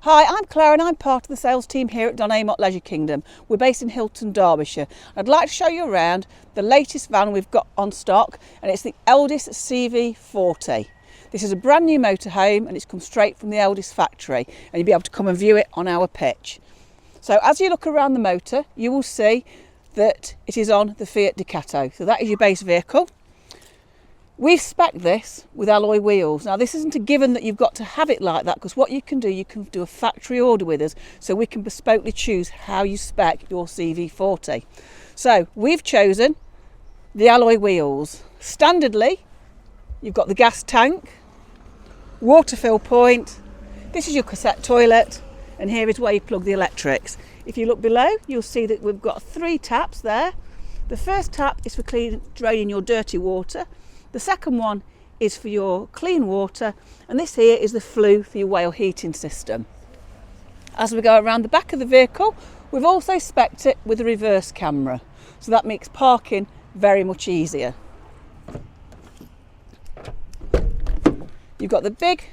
Hi, I'm Claire and I'm part of the sales team here at Dometic Leisure Kingdom. We're based in Hilton, Derbyshire. I'd like to show you around the latest van we've got on stock, and it's the Elddis CV40. This is a brand new motorhome and it's come straight from the Elddis factory, and you'll be able to come and view it on our pitch. So as you look around the motor, you will see that it is on the Fiat Ducato. So that is your base vehicle. We've spec'd this with alloy wheels. Now this isn't a given that you've got to have it like that, because what you can do a factory order with us, so we can bespokely choose how you spec your CV40. So we've chosen the alloy wheels. Standardly, you've got the gas tank, water fill point, this is your cassette toilet, and here is where you plug the electrics. If you look below, you'll see that we've got 3 taps there. The first tap is for draining your dirty water. The second one is for your clean water, and this here is the flue for your whale heating system. As we go around the back of the vehicle, we've also spec'd it with a reverse camera, so that makes parking very much easier. You've got the big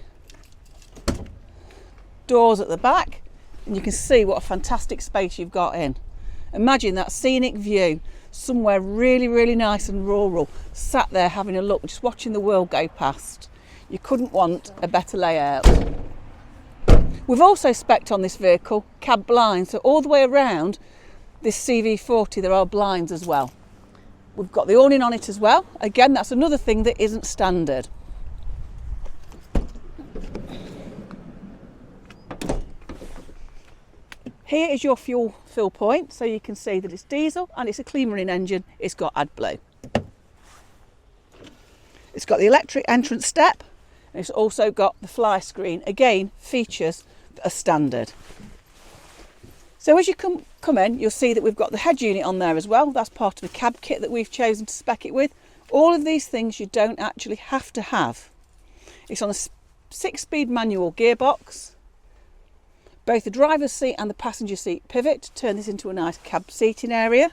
doors at the back, and you can see what a fantastic space you've got in. Imagine that scenic view, somewhere really nice and rural, sat there having a look, just watching the world go past. You couldn't want a better layout. We've also spec'd on this vehicle cab blinds, so all the way around this CV40 there are blinds as well. We've got the awning on it as well. Again, that's another thing that isn't standard. Here is your fuel fill point, so you can see that it's diesel and it's a clean running engine. It's got AdBlue. It's got the electric entrance step, and it's also got the fly screen. Again, features that are standard. So as you come in, you'll see that we've got the head unit on there as well. That's part of a cab kit that we've chosen to spec it with. All of these things you don't actually have to have. It's on a 6-speed manual gearbox. Both the driver's seat and the passenger seat pivot to turn this into a nice cab seating area.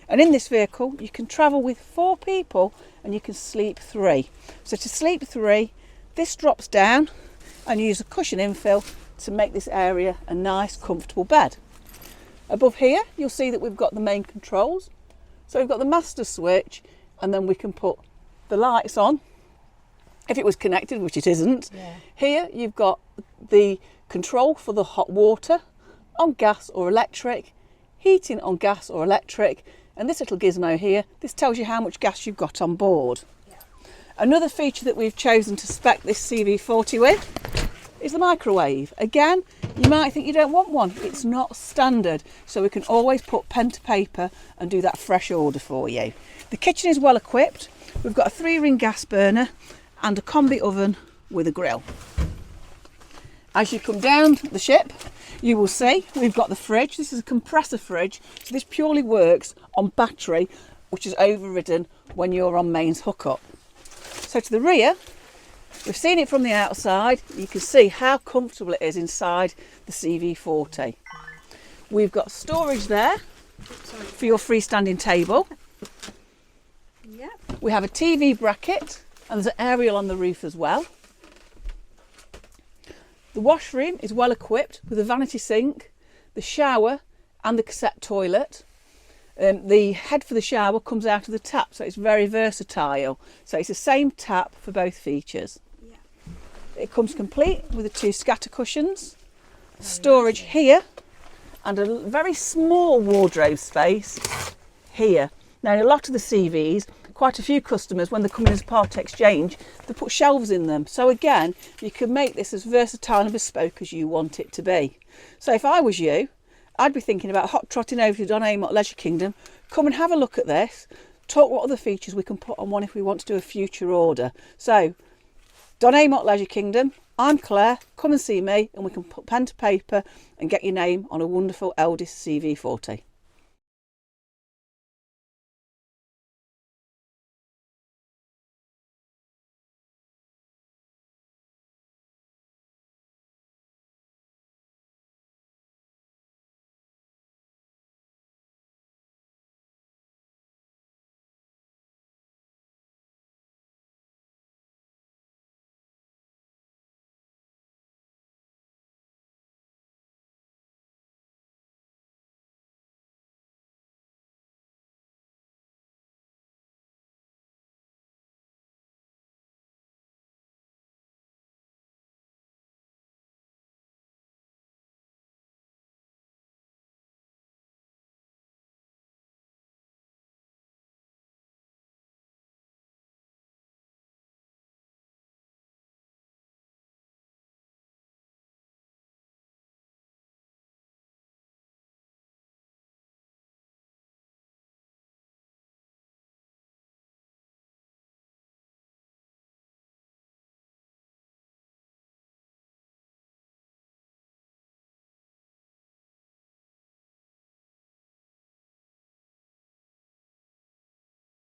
And in this vehicle, you can travel with 4 people and you can sleep 3. So to sleep 3, this drops down and you use a cushion infill to make this area a nice, comfortable bed. Above here, you'll see that we've got the main controls. So we've got the master switch, and then we can put the lights on if it was connected, which it isn't. Yeah. Here you've got the control for the hot water on gas or electric, heating on gas or electric, and this little gizmo here, this tells you how much gas you've got on board. Yeah. Another feature that we've chosen to spec this CV40 with is the microwave. Again, you might think you don't want one. It's not standard, so we can always put pen to paper and do that fresh order for you. The kitchen is well equipped. We've got a 3-ring gas burner and a combi oven with a grill. As you come down the ship, you will see we've got the fridge. This is a compressor fridge, so this purely works on battery, which is overridden when you're on mains hookup. So to the rear, we've seen it from the outside. You can see how comfortable it is inside the CV40. We've got storage there for your freestanding table. Yeah. We have a TV bracket, and there's an aerial on the roof as well. The washroom is well equipped with a vanity sink, the shower and the cassette toilet. The head for the shower comes out of the tap, so it's very versatile. So it's the same tap for both features. Yeah. It comes complete with the 2 scatter cushions, storage here, and a very small wardrobe space here. Now, in a lot of the CVs, quite a few customers, when they're coming as part exchange, they put shelves in them. So again, you can make this as versatile and bespoke as you want it to be. So if I was you, I'd be thinking about hot trotting over to Dometic Leisure Kingdom, come and have a look at this, talk what other features we can put on one if we want to do a future order. So, Dometic Leisure Kingdom, I'm Claire, come and see me and we can put pen to paper and get your name on a wonderful Elddis CV40.